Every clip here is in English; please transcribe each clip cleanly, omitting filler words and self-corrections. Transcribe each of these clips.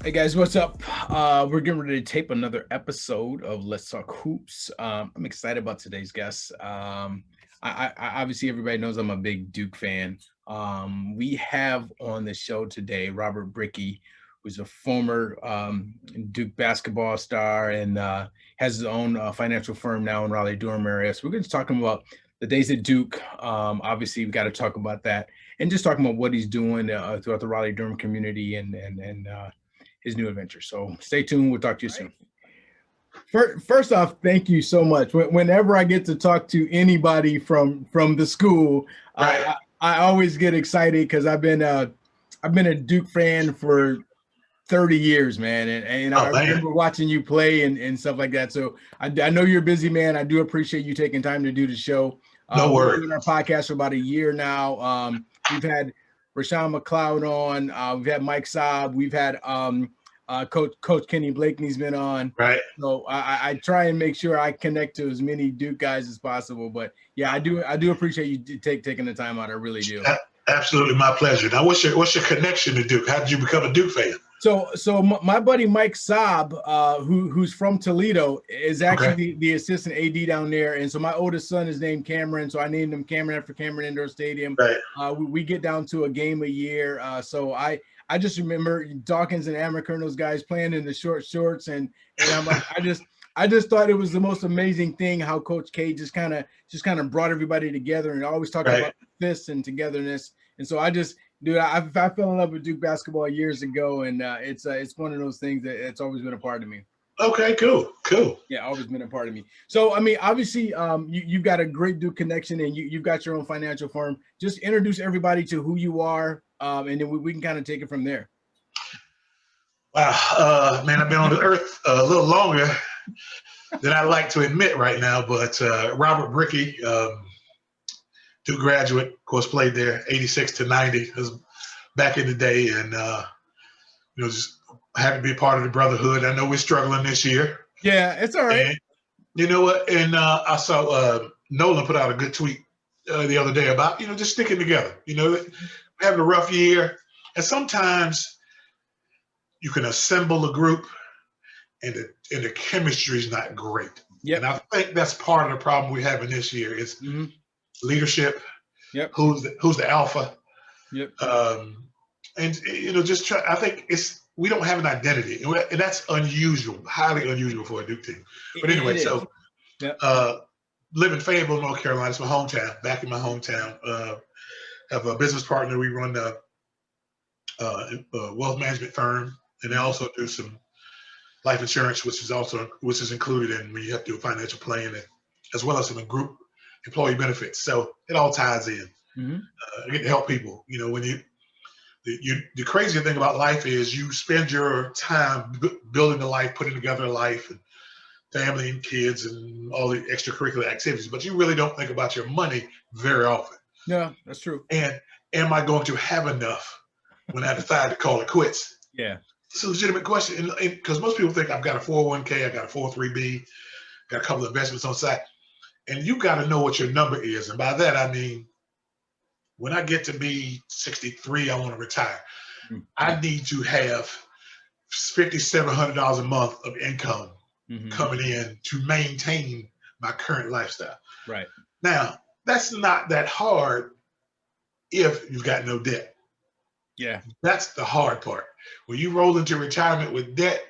Hey guys, what's up? We're getting ready to tape another episode of Let's Talk Hoops. I'm excited about today's guest. I obviously everybody knows I'm a big Duke fan. We have on the show today Robert Brickey, who's a former Duke basketball star and has his own financial firm now in Raleigh-Durham area. So we're going to talk about the days at Duke. Obviously, we've got to talk about that and just talking about what he's doing throughout the Raleigh-Durham community and his new adventure. So stay tuned. We'll talk to you soon. First off, thank you so much. Whenever I get to talk to anybody from the school, Right. I always get excited because I've been a Duke fan for 30 years, man. And I remember watching you play and stuff like that. So I know you're a busy man. I do appreciate you taking time to do the show. No worries. We've been doing our podcast for about a year now. We've had Rashawn McLeod on. We've had Mike Saab. We've had Coach Kenny Blakeney's been on. Right. So I try and make sure I connect to as many Duke guys as possible. But yeah, I do appreciate you taking the time out. I really do. Absolutely, my pleasure. Now, what's your connection to Duke? How did you become a Duke fan? So my buddy Mike Saab, who's from Toledo, is actually the assistant AD down there. And so my oldest son is named Cameron. So I named him Cameron after Cameron Indoor Stadium. Right. We get down to a game a year. So I just remember Dawkins and Amaker and those guys playing in the short shorts. And I'm like, I just thought it was the most amazing thing how Coach K just kind of brought everybody together and always talking about fists and togetherness. And so I fell in love with Duke basketball years ago, and it's one of those things that it's always been a part of me. Okay, cool. Yeah, always been a part of me. So I mean, obviously, you've got a great Duke connection, and you've got your own financial firm. Just introduce everybody to who you are, and then we can kind of take it from there. Wow, man, I've been on the earth a little longer than I like to admit right now. But Robert Brickey, Duke graduate, of course, played there 86 to 90. It was back in the day, and just happy to be a part of the brotherhood. I know we're struggling this year. Yeah, it's all right. And you know what? And I saw Nolan put out a good tweet the other day about just sticking together. Having a rough year, and sometimes you can assemble a group, and the chemistry is not great. Yeah, and I think that's part of the problem we're having this year is. Mm-hmm. Leadership. Yep. Who's the alpha? Yep. And just try. I think we don't have an identity, and that's unusual, highly unusual for a Duke team. But anyway, so live in Fayetteville, North Carolina. It's my hometown. Back in my hometown, have a business partner. We run a wealth management firm, and I also do some life insurance, which is included in when you have to do financial planning, as well as some group employee benefits. So it all ties in. Mm-hmm. I get to help people. When the crazy thing about life is you spend your time building a life, putting together a life, and family and kids and all the extracurricular activities, but you really don't think about your money very often. Yeah, that's true. And am I going to have enough when I decide to call it quits? Yeah. It's a legitimate question. Because most people think I've got a 401k, I got a 403b, got a couple of investments on the side. And you got to know what your number is. And by that, I mean, when I get to be 63, I want to retire. Mm-hmm. I need to have $5,700 a month of income coming in to maintain my current lifestyle. Right. Now, that's not that hard if you've got no debt. Yeah. That's the hard part. When you roll into retirement with debt,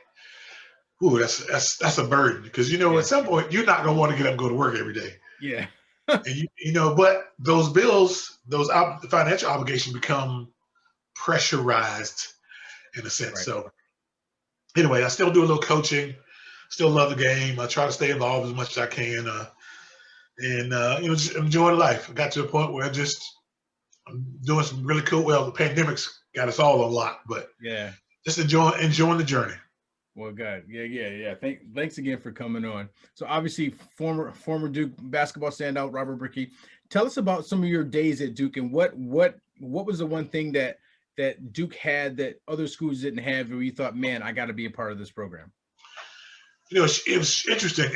ooh, that's a burden because at some point you're not gonna want to get up and go to work every day. Yeah. And but those bills, those financial obligations become pressurized in a sense. Right. So anyway, I still do a little coaching, still love the game. I try to stay involved as much as I can, and just enjoying life. I got to a point where I'm doing some really cool. Well, the pandemic's got us all a lot, but yeah, just enjoying the journey. Well, good. Yeah. Thanks again for coming on. So obviously former Duke basketball standout, Robert Brickey. Tell us about some of your days at Duke and what was the one thing that Duke had that other schools didn't have where you thought, man, I got to be a part of this program? It was interesting.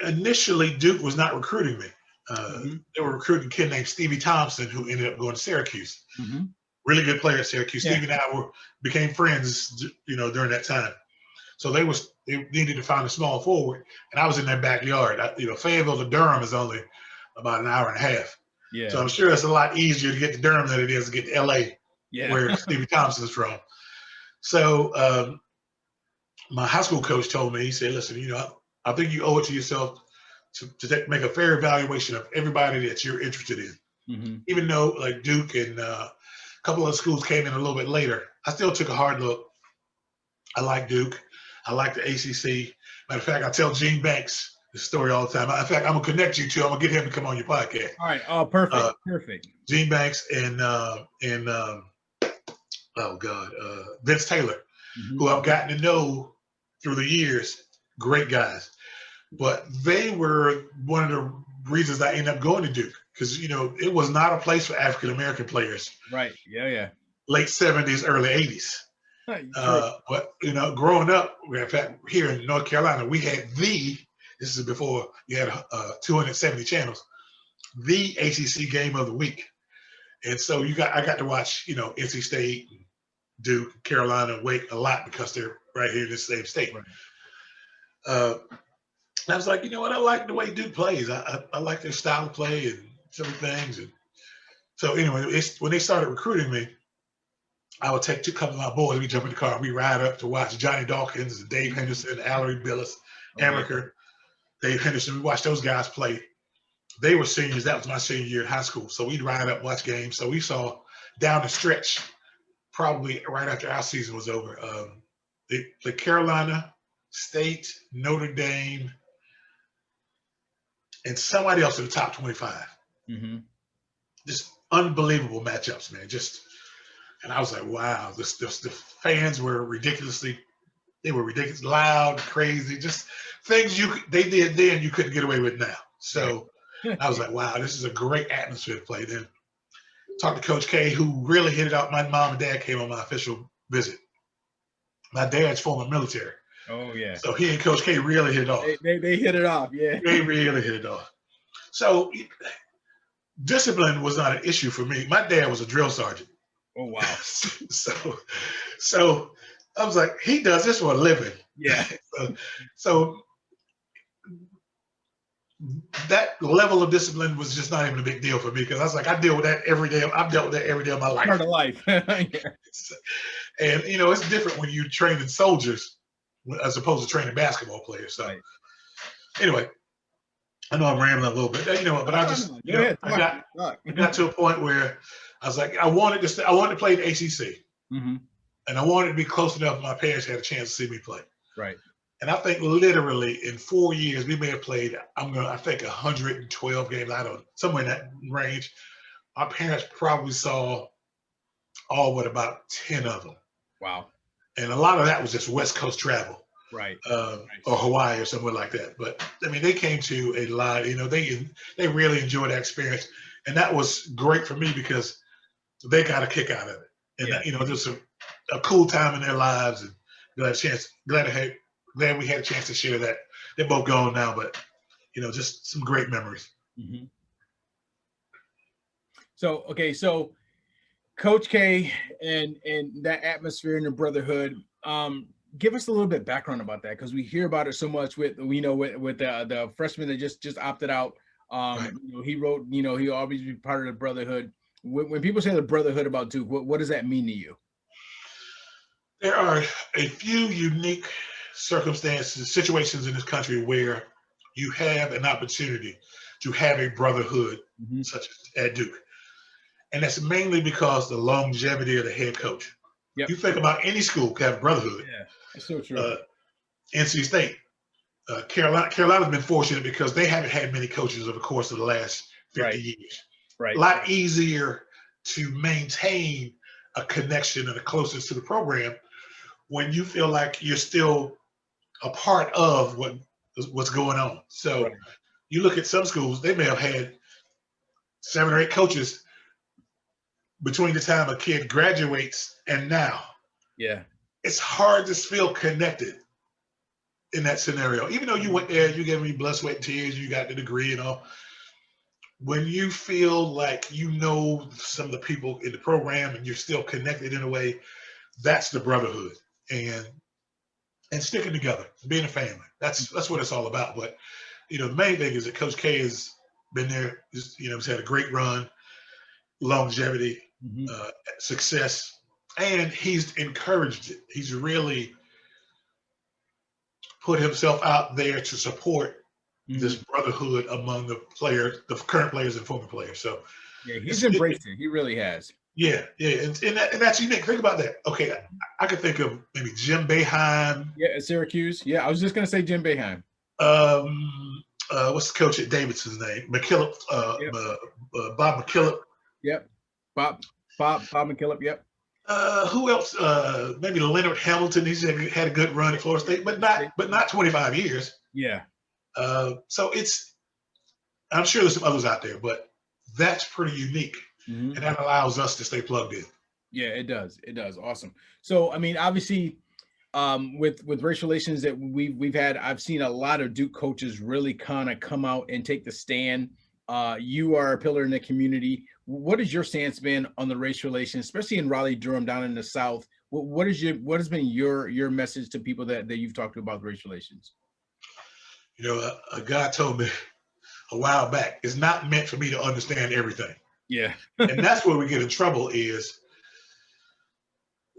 Initially, Duke was not recruiting me. They were recruiting a kid named Stevie Thompson, who ended up going to Syracuse. Mm-hmm. really good player at Syracuse. Yeah. Steve and I became friends, during that time. So they needed to find a small forward, and I was in their backyard. Fayetteville to Durham is only about an hour and a half. Yeah. So I'm sure it's a lot easier to get to Durham than it is to get to L.A., where Stevie Thompson's from. So my high school coach told me, he said, listen, I think you owe it to yourself to make a fair evaluation of everybody that you're interested in. Mm-hmm. Even though like Duke and a couple of schools came in a little bit later, I still took a hard look. I like Duke. I like the ACC. Matter of fact, I tell Gene Banks this story all the time. In fact, I'm going to connect you to, I'm going to get him to come on your podcast. All right. Oh, perfect. Perfect. Gene Banks and Vince Taylor, who I've gotten to know through the years. Great guys. But they were one of the reasons I ended up going to Duke, because, it was not a place for African-American players. Right. Yeah. Late 70s, early 80s. But, growing up, in fact, here in North Carolina, we had this is before you had 270 channels, the ACC game of the week. And so I got to watch, NC State, Duke, Carolina, Wake a lot because they're right here in the same state. Right. And I was like, you know what? I like the way Duke plays. I like their style of play and some things. And so anyway, when they started recruiting me, I would take a couple of my boys. We jump in the car and we ride up to watch Johnny Dawkins, Dave Henderson, Allery Billis, Amaker, Dave Henderson. We watched those guys play. They were seniors. That was my senior year in high school. So we'd ride up, watch games. So we saw down the stretch, probably right after our season was over, they played Carolina, State, Notre Dame, and somebody else in the top 25. Mm-hmm. Just unbelievable matchups, man. And I was like, wow, the fans were ridiculous loud, crazy, just things they did then you couldn't get away with now. So I was like, wow, this is a great atmosphere to play. Then talked to Coach K, who really hit it out. My mom and dad came on my official visit. My dad's former military. Oh, yeah. So he and Coach K really hit it off. They hit it off, yeah. They really hit it off. So discipline was not an issue for me. My dad was a drill sergeant. Oh, wow. So I was like, he does this for a living. Yeah. So that level of discipline was just not even a big deal for me, because I was like, I deal with that every day. I've dealt with that every day of my life. Part of life. Yeah. And, it's different when you training soldiers as opposed to training basketball players. So anyway, I know I'm rambling a little bit, but I just, I got to a point where I was like, I wanted to play in the ACC, mm-hmm. and I wanted to be close enough my parents had a chance to see me play. Right. And I think literally in 4 years, we may have played, I think 112 games, somewhere in that range. Our parents probably saw all but about 10 of them. Wow. And a lot of that was just West Coast travel. Right. Or Hawaii or somewhere like that. But I mean, they came to a lot, they really enjoyed that experience. And that was great for me because they got a kick out of it. And, just a cool time in their lives, and glad we had a chance to share that. They're both gone now, but, just some great memories. Mm-hmm. So Coach K and that atmosphere and the brotherhood, give us a little bit of background about that, because we hear about it so much with the freshman that just opted out. Right. He wrote, he'll always be part of the brotherhood. When people say the brotherhood about Duke, what does that mean to you? There are a few unique situations in this country where you have an opportunity to have a brotherhood, mm-hmm. such as at Duke. And that's mainly because the longevity of the head coach. Yep. You think about any school can have a brotherhood. Yeah, that's so true. NC State, Carolina's been fortunate because they haven't had many coaches over the course of the last 50 years. Right. A lot easier to maintain a connection and a closeness to the program when you feel like you're still a part of what's going on. So you look at some schools, they may have had 7 or 8 coaches between the time a kid graduates and now. Yeah. It's hard to feel connected in that scenario. Even though you went there, you gave me blood, sweat, and tears, you got the degree and all. when you feel like you know some of the people in the program and you're still connected in a way, that's the brotherhood and sticking together, being a family. That's what it's all about. But the main thing is that Coach K has been there. He's had a great run, longevity, Mm-hmm. success, and he's encouraged it. He's really put himself out there to support this brotherhood among the players, the current players and former players. So yeah, he's embraced it. He really has. Yeah, and that's unique. Think about that. Okay, I could think of maybe Jim Boeheim. Yeah, at Syracuse. Yeah, I was just gonna say Jim Boeheim. What's the coach at Davidson's name? McKillop. Yep. Bob McKillop. Yep. Bob McKillop. Yep. Who else? Maybe Leonard Hamilton. He's had a good run at Florida State, but not 25 years. Yeah. So I'm sure there's some others out there, but that's pretty unique. Mm-hmm. And that allows us to stay plugged in. Yeah, it does. It does. Awesome. So, I mean, obviously, with race relations that we've had, I've seen a lot of Duke coaches really kind of come out and take the stand. You are a pillar in the community. What has your stance been on the race relations, especially in Raleigh-Durham down in the South? What has been your message to people that you've talked to about race relations? A guy told me a while back, it's not meant for me to understand everything. Yeah. And that's where we get in trouble is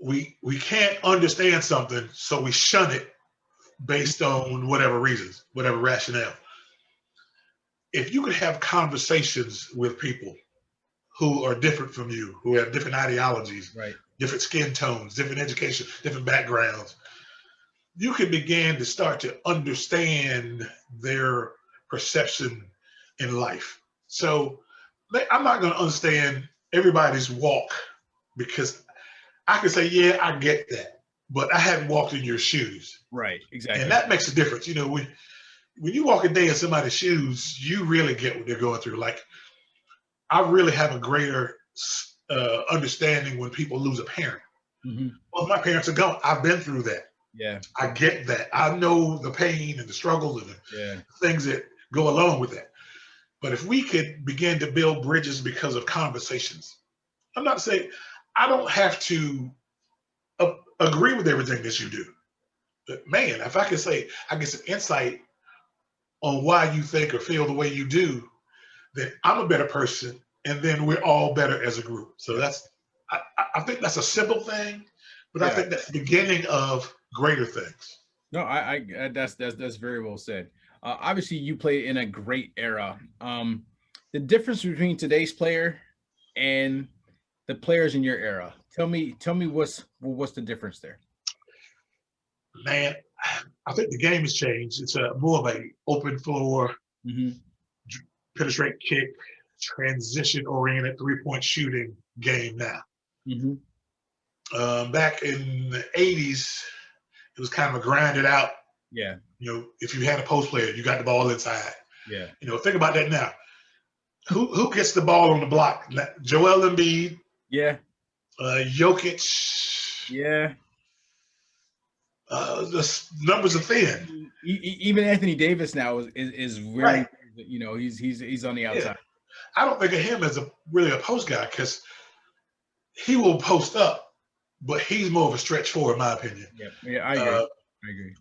we can't understand something, so we shun it based on whatever reasons, whatever rationale. If you could have conversations with people who are different from you, who have different ideologies, right, different skin tones, different education, different backgrounds, you can begin to start to understand their perception in life. So I'm not going to understand everybody's walk because I can say, yeah, I get that, but I haven't walked in your shoes. Right, exactly. And that makes a difference. When you walk a day in somebody's shoes, you really get what they're going through. Like, I really have a greater understanding when people lose a parent. Mm-hmm. Well, my parents are gone. I've been through that. Yeah. I get that. I know the pain and the struggles and the things that go along with that. But if we could begin to build bridges because of conversations, I'm not saying I don't have to agree with everything that you do. But man, if I could say, I get some insight on why you think or feel the way you do, then I'm a better person, and then we're all better as a group. So I think that's a simple thing, but I think that's the beginning of greater things. No, I that's very well said. Obviously, you play in a great era. The difference between today's player and the players in your era. Tell me what's the difference there? Man, I think the game has changed. It's more of a open floor, penetrate kick, transition-oriented three-point shooting game now. Mm-hmm. Back in the 80s, it was kind of a grinded out. Yeah. If you had a post player, you got the ball inside. Yeah. Think about that now. Who gets the ball on the block? Joel Embiid. Yeah. Jokic. Yeah. The numbers are thin. Even Anthony Davis now is really, right. He's on the outside. Yeah. I don't think of him as really a post guy because he will post up, but he's more of a stretch four in my opinion. Yeah, I agree. I agree.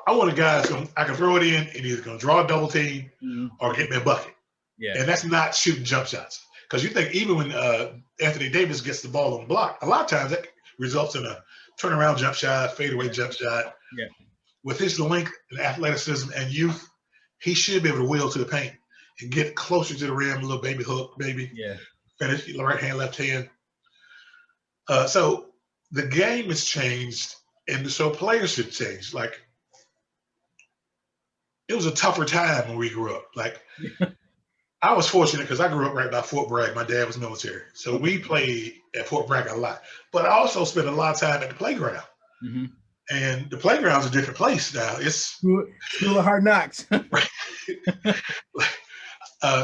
I want a guy I can throw it in and he's going to draw a double team or get me a bucket. Yeah. And that's not shooting jump shots. Because you think even when Anthony Davis gets the ball on the block, a lot of times that results in a turnaround jump shot, fadeaway jump shot. Yeah. With his length and athleticism and youth, he should be able to wheel to the paint and get closer to the rim, a little baby hook, maybe. Yeah. Finish right hand, left hand. So the game has changed, and so players should change. Like, it was a tougher time when we grew up. Like, I was fortunate because I grew up right by Fort Bragg. My dad was military. So we played at Fort Bragg a lot. But I also spent a lot of time at the playground. Mm-hmm. And the playground's a different place now. It's School of Hard Knocks.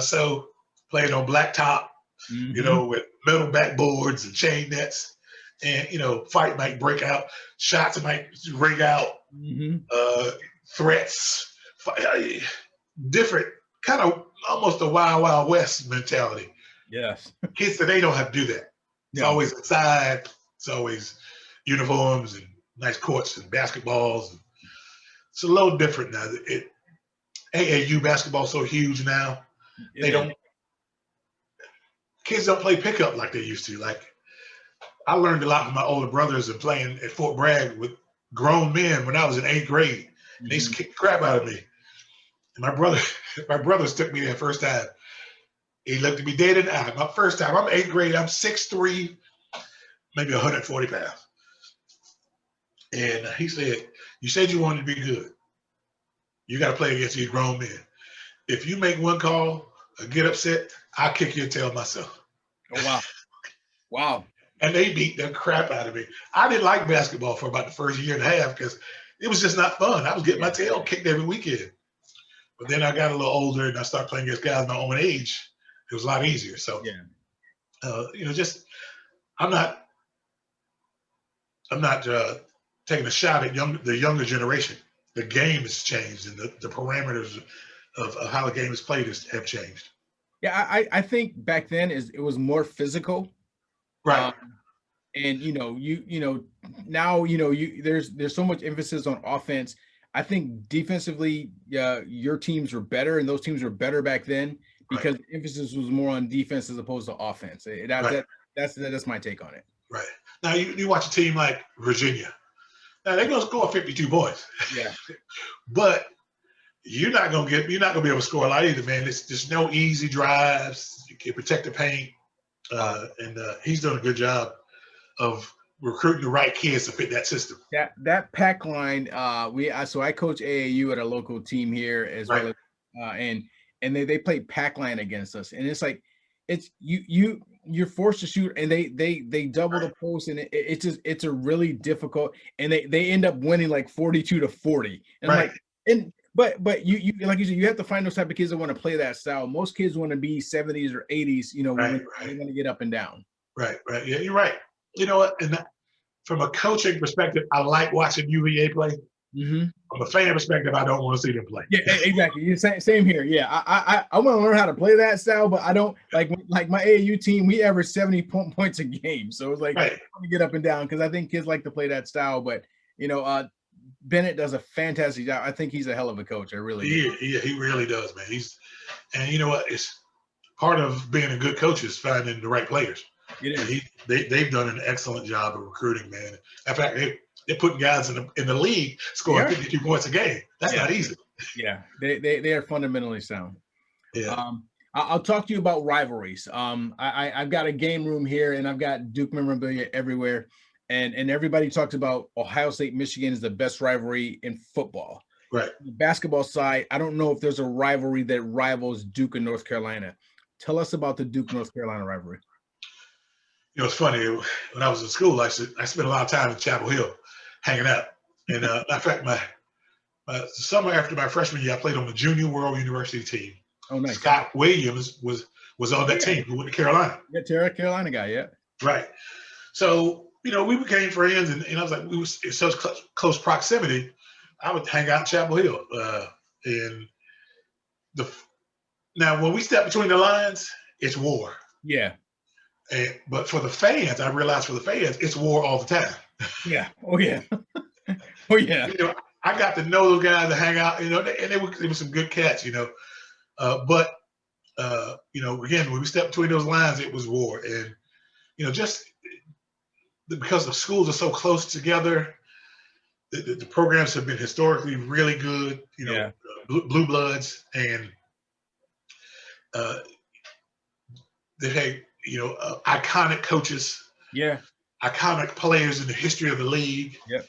So playing on blacktop, with metal backboards and chain nets. And, fight might break out. Shots might ring out. Threats. Different kind of almost a Wild Wild West mentality. Yes. Kids today don't have to do that. It's No. always inside. It's always uniforms and nice courts and basketballs. It's a little different now. AAU basketball is so huge now. Kids don't play pickup like they used to. Like, I learned a lot from my older brothers and playing at Fort Bragg with grown men when I was in 8th grade. Mm-hmm. They used to kick the crap out of me. And my brothers took me there first time. He looked at me dead in the eye. My first time, I'm 8th grade, I'm 6'3", maybe 140 pounds. And he said, you said you wanted to be good. You got to play against these grown men. If you make one call or get upset, I'll kick your tail myself. Oh, wow. Wow. And they beat the crap out of me. I didn't like basketball for about the first year and a half because it was just not fun. I was getting my tail kicked every weekend. But then I got a little older and I started playing against guys my own age. It was a lot easier. So, just I'm not taking a shot at the younger generation. The game has changed and the parameters of how the game is played have changed. Yeah, I think back then it was more physical. Right. And now there's so much emphasis on offense. I think defensively, your teams were better, and those teams were better back then because the emphasis was more on defense as opposed to offense. That's my take on it. Right. Now you watch a team like Virginia. Now they're gonna score 52 points. Yeah. But you're not gonna be able to score a lot either, man. It's just no easy drives. You can protect the paint. And he's done a good job of recruiting the right kids to fit that system. That pack line, so I coach AAU at a local team here as well as, and they play pack line against us, and it's like you're forced to shoot, and they double the post, and it's a really difficult, and they end up winning like 42-40, and But you like you said, you have to find those type of kids that want to play that style. Most kids want to be 70s or 80s, they want to get up and down. Right. Yeah, you're right. You know what? And from a coaching perspective, I like watching UVA play. Mm-hmm. From a fan perspective, I don't want to see them play. Yeah, exactly. Same here. Yeah, I want to learn how to play that style, but I don't like my AAU team. We average 70 points a game, so it's like I want to get up and down because I think kids like to play that style. But Bennett does a fantastic job. I think he's a hell of a coach. I really do. Yeah, he really does, man. And you know what? It's part of being a good coach is finding the right players. They've done an excellent job of recruiting, man. In fact, they're putting guys in the league scoring 52 points a game. That's not easy. Yeah, they are fundamentally sound. Yeah. I'll talk to you about rivalries. I've got a game room here, and I've got Duke memorabilia everywhere. And everybody talks about Ohio State, Michigan is the best rivalry in football. Right. On the basketball side, I don't know if there's a rivalry that rivals Duke and North Carolina. Tell us about the Duke-North Carolina rivalry. It's funny. When I was in school, I spent a lot of time in Chapel Hill hanging out. And matter of fact, my summer after my freshman year, I played on the Junior World University team. Oh, nice. Scott Williams was on that team who went to Carolina. Yeah, Carolina guy, yeah. Right. So, we became friends, and I was like, we was in such close proximity. I would hang out in Chapel Hill, now when we step between the lines, it's war. Yeah. But for the fans, I realized it's war all the time. Yeah. Oh yeah. Oh yeah. I got to know those guys to hang out, and they were some good cats, But again, when we stepped between those lines, it was war, and just because the schools are so close together, the programs have been historically really good. Blue Bloods, and they've had iconic coaches. Yeah. Iconic players in the history of the league. Yep.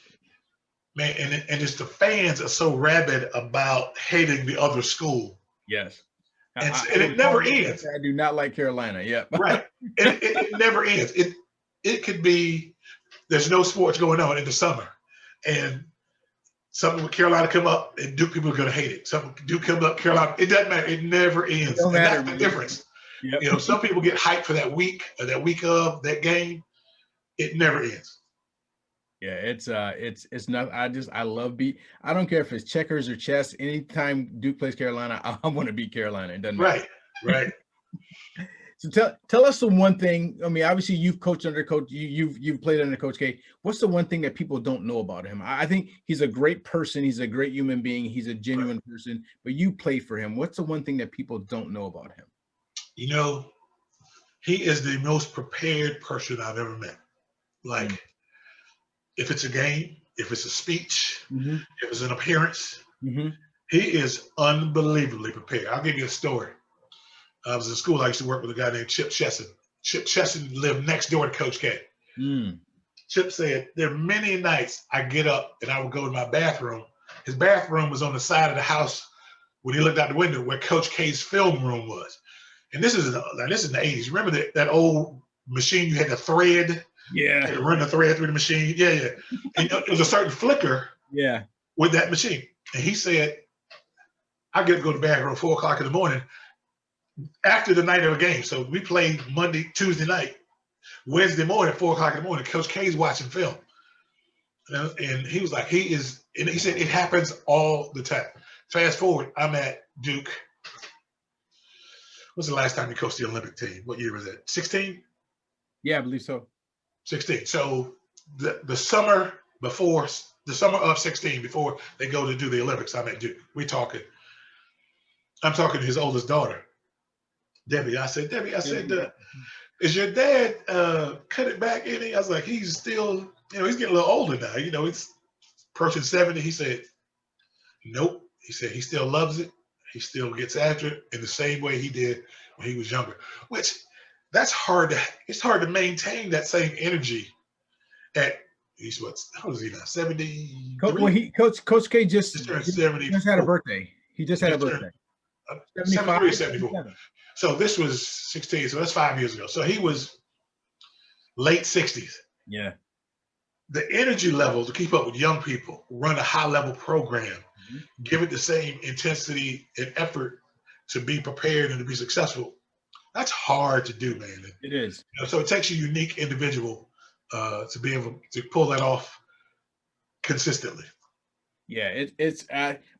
Man, and just the fans are so rabid about hating the other school. Yes. And it never ends. I do not like Carolina. Yeah. Right. It never ends. It could be there's no sports going on in the summer, and something with Carolina come up, and Duke people are going to hate it. Something Duke comes up, Carolina. It doesn't matter. It never ends. And that's the difference. Yep. Some people get hyped for that week or that week of that game. It never ends. Yeah, it's not. I love beat. I don't care if it's checkers or chess. Anytime Duke plays Carolina, I want to beat Carolina. It doesn't matter. Right, right. So tell us the one thing. I mean, obviously you've coached under coach. You've played under Coach K. What's the one thing that people don't know about him? I think he's a great person. He's a great human being. He's a genuine person. But you played for him. What's the one thing that people don't know about him? You know, he is the most prepared person I've ever met. Like, if it's a game, if it's a speech, if it's an appearance, he is unbelievably prepared. I'll give you a story. I was in school. I used to work with a guy named Chip Chesson. Chip Chesson lived next door to Coach K. Chip said, there are many nights I get up and I would go to my bathroom. His bathroom was on the side of the house when he looked out the window where Coach K's film room was. And this is in the 80s. Remember that old machine you had to thread? Yeah. You had to run the thread through the machine. Yeah. And there was a certain flicker with that machine. And he said, I get to go to the bathroom at 4 o'clock in the morning after the night of a game. So we played Monday, Tuesday night. Wednesday morning at 4 o'clock in the morning, Coach K's watching film. And he was like, and he said, it happens all the time. Fast forward, I'm at Duke. What's the last time you coached the Olympic team? What year was that? 16? Yeah, I believe so. 16. So the summer of 16, before they go to do the Olympics, I'm at Duke. I'm talking to his oldest daughter, Debbie. I said, is your dad cut it back any? I was like, he's still, he's getting a little older now. He's approaching 70. He said, nope. He said he still loves it. He still gets after it in the same way he did when he was younger, which it's hard to maintain that same energy at, how old is he now? 70. Coach K just turned 70. Just had a birthday. He just had a birthday. 73 or 74. So this was 16. So that's 5 years ago. So he was late 60s. Yeah. The energy level to keep up with young people, run a high level program, give it the same intensity and effort to be prepared and to be successful. That's hard to do, man. It is. So it takes a unique individual to be able to pull that off consistently. Yeah, it's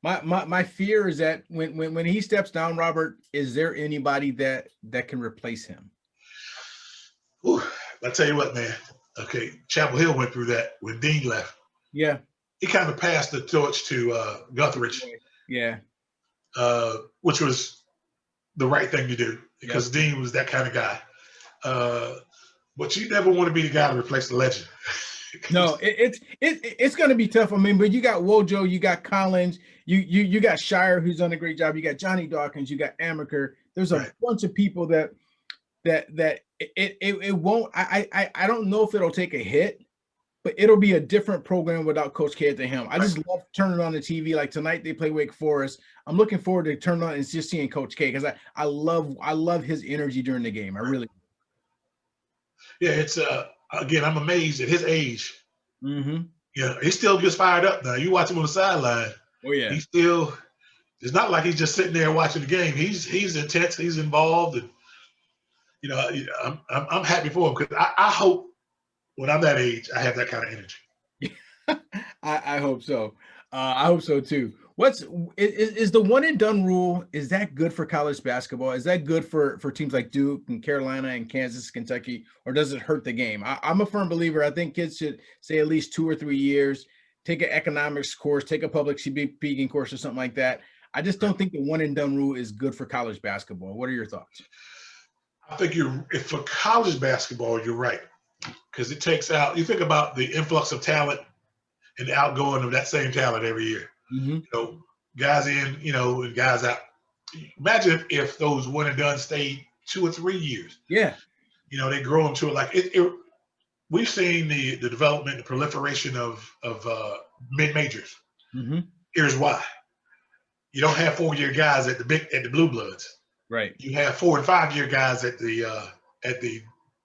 my fear is that when he steps down, Robert, is there anybody that can replace him? Ooh, I'll tell you what, man. Okay, Chapel Hill went through that when Dean left. Yeah. He kind of passed the torch to Guthridge. Yeah. Which was the right thing to do because Dean was that kind of guy. But you never want to be the guy to replace the legend. No, it's going to be tough. I mean, but you got Wojo, you got Collins, you got Shire, who's done a great job. You got Johnny Dawkins, you got Amaker. There's a bunch of people that it won't. I don't know if it'll take a hit, but it'll be a different program without Coach K at the helm. I just love turning on the TV. Like tonight they play Wake Forest. I'm looking forward to turning on and just seeing Coach K because I love his energy during the game. I really. Yeah, it's again, I'm amazed at his age. Yeah, he still gets fired up now. You watch him on the sideline. Oh yeah, he still. It's not like he's just sitting there watching the game. He's intense. He's involved, and I'm happy for him because I hope when I'm that age I have that kind of energy. I hope so. I hope so too. Is the one and done rule? Is that good for college basketball? Is that good for teams like Duke and Carolina and Kansas, Kentucky, or does it hurt the game? I'm a firm believer. I think kids should stay at least 2 or 3 years, take an economics course, take a public speaking course or something like that. I just don't think the one and done rule is good for college basketball. What are your thoughts? I think if for college basketball, you're right. Because it takes out, you think about the influx of talent and the outgoing of that same talent every year. Guys in, and guys out. Imagine if those one and done stayed 2 or 3 years. Yeah. They grow into it like it. We've seen the development, the proliferation of mid majors. Here's why. You don't have 4-year guys at the blue bloods. Right. You have 4 and 5 year guys at the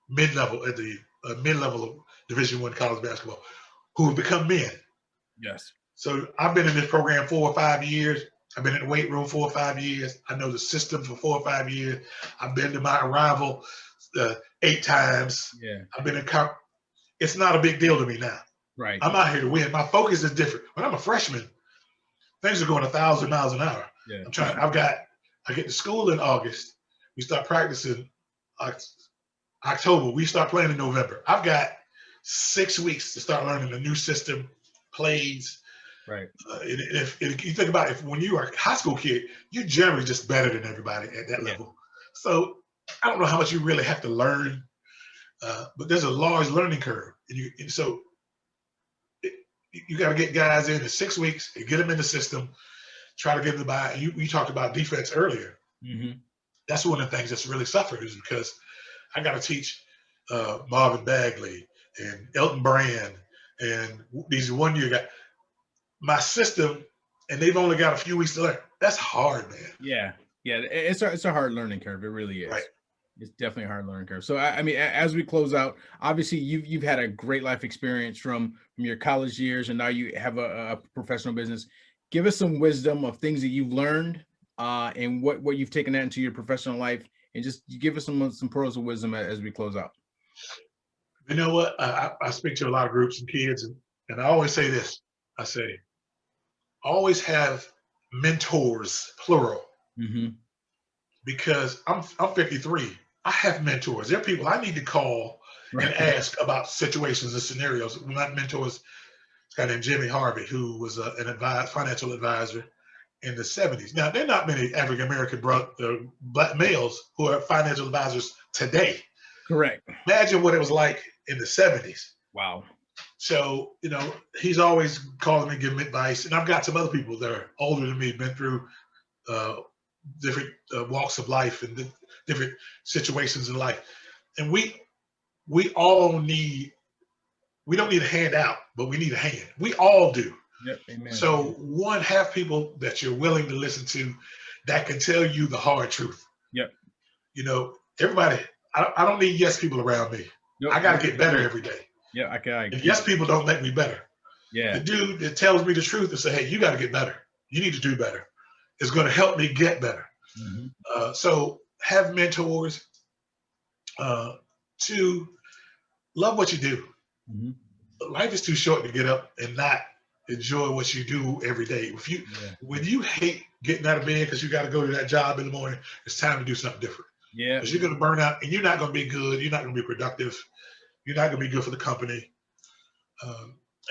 mid level of Division I college basketball who have become men. Yes. So I've been in this program 4 or 5 years. I've been in the weight room 4 or 5 years. I know the system for 4 or 5 years. I've been to my arrival 8 times. Yeah. I've been in it's not a big deal to me now. Right. I'm out here to win. My focus is different. When I'm a freshman, things are going 1,000 miles an hour. Yeah. I get to school in August. We start practicing October. We start playing in November. I've got 6 weeks to start learning a new system, plays. Right. If you think about it, when you are a high school kid, you're generally just better than everybody at that level. So I don't know how much you really have to learn, but there's a large learning curve. And so you got to get guys in 6 weeks and get them in the system, try to get them to buy. And you talked about defense earlier. Mm-hmm. That's one of the things that's really suffered is because I got to teach Marvin Bagley and Elton Brand and these 1 year guys. My system, and they've only got a few weeks to learn. That's hard, man. Yeah. It's a hard learning curve. It really is. Right. It's definitely a hard learning curve. So I mean, as we close out, obviously you've had a great life experience from your college years, and now you have a professional business. Give us some wisdom of things that you've learned, and what you've taken that into your professional life, and just give us some pearls of wisdom as we close out. You know what? I speak to a lot of groups and kids, and I always say this. I say, always have mentors, plural, because I'm 53. I have mentors. There are people I need to call and ask about situations and scenarios. My mentors, this guy named Jimmy Harvey, who was financial advisor in the 70s. Now, there are not many African-American black males who are financial advisors today. Correct. Imagine what it was like in the 70s. Wow. So, he's always calling me, giving me advice. And I've got some other people that are older than me, been through different walks of life and different situations in life. And we don't need a handout, but we need a hand. We all do. Yep. Amen. So have people that you're willing to listen to that can tell you the hard truth. Yep. Everybody, I don't need yes people around me. Nope. I got to get better every day. Yeah, I can. And yes people don't make me better. Yeah. The dude that tells me the truth and say, hey, you got to get better. You need to do better. It's going to help me get better. Mm-hmm. So have mentors. 2, love what you do. Mm-hmm. Life is too short to get up and not enjoy what you do every day. When you hate getting out of bed because you got to go to that job in the morning, it's time to do something different. Yeah. Because you're going to burn out and you're not going to be good. You're not going to be productive. You're not going to be good for the company.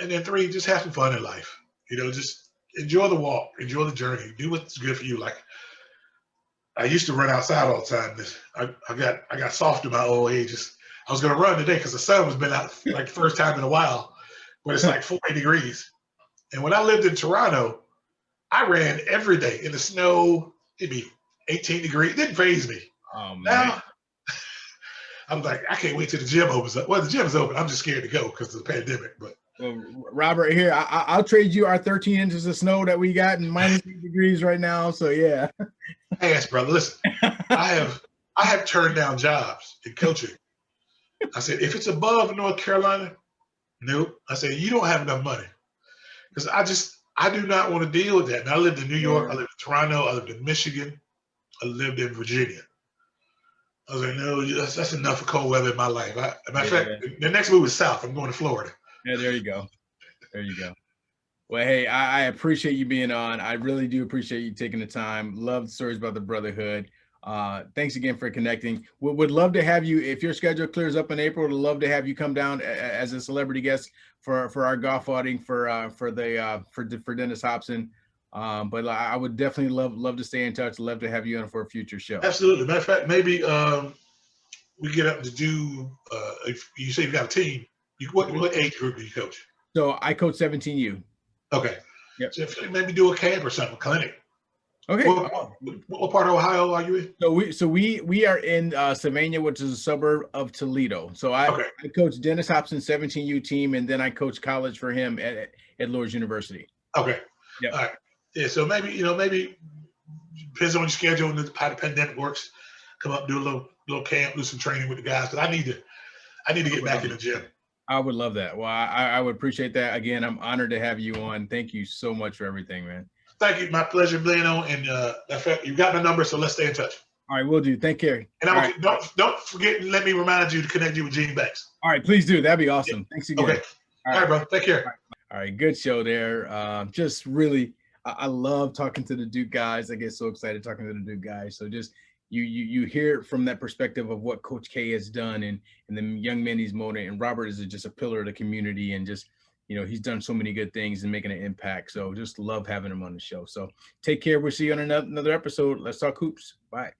And then 3, just have some fun in life. Just enjoy the walk, enjoy the journey, do what's good for you. Like I used to run outside all the time. I got soft in my old age. I was going to run today because the sun was been out like the first time in a while, but it's like 40 degrees. And when I lived in Toronto, I ran every day in the snow. It'd be 18 degrees. It didn't faze me. Oh, man. Now, I'm like, I can't wait till the gym opens up. Well, the gym is open. I'm just scared to go because of the pandemic. But Robert, here, I'll trade you our 13 inches of snow that we got in minus 8 degrees right now. So yeah. Yes, brother. Listen, I have turned down jobs in coaching. I said, if it's above North Carolina, nope. I said, you don't have enough money. Because I do not want to deal with that. And I lived in New York, I lived in Toronto, I lived in Michigan, I lived in Virginia. I was like, no, that's enough for cold weather in my life. Matter of fact, the next move is south. I'm going to Florida. Yeah, there you go. There you go. Well, hey, I appreciate you being on. I really do appreciate you taking the time. Love the stories about the brotherhood. Thanks again for connecting. Would love to have you, if your schedule clears up in April, would love to have you come down as a celebrity guest for our golf outing for Dennis Hobson. But I would definitely love to stay in touch. Love to have you on for a future show. Absolutely. Matter of fact, maybe we get up to do. If you say you've got a team, what age group do you coach? So I coach 17U. Okay. Yep. So maybe do a camp or something, a clinic. Okay. What part of Ohio are you in? So we are in Savannah, which is a suburb of Toledo. So I coach Dennis Hobson's 17U team, and then I coach college for him at Lord's University. Okay. Yeah. All right. Yeah. So maybe depends on your schedule and how the pandemic works. Come up, do a little camp, do some training with the guys. Because I need to get back in the gym. I would love that. Well, I would appreciate that. Again, I'm honored to have you on. Thank you so much for everything, man. Thank you. My pleasure being on. And you got my number, so let's stay in touch. All right, we'll do. Take care. And don't forget. Let me remind you to connect you with Gene Banks. All right, please do. That'd be awesome. Thanks again. Okay. All right, bro. Take care. All right, good show there. Just really, I love talking to the Duke guys. I get so excited talking to the Duke guys. So just you hear it from that perspective of what Coach K has done and the young men he's molding. And Robert is just a pillar of the community and just he's done so many good things and making an impact. So just love having him on the show. So take care. We'll see you on another episode. Let's Talk Hoops. Bye.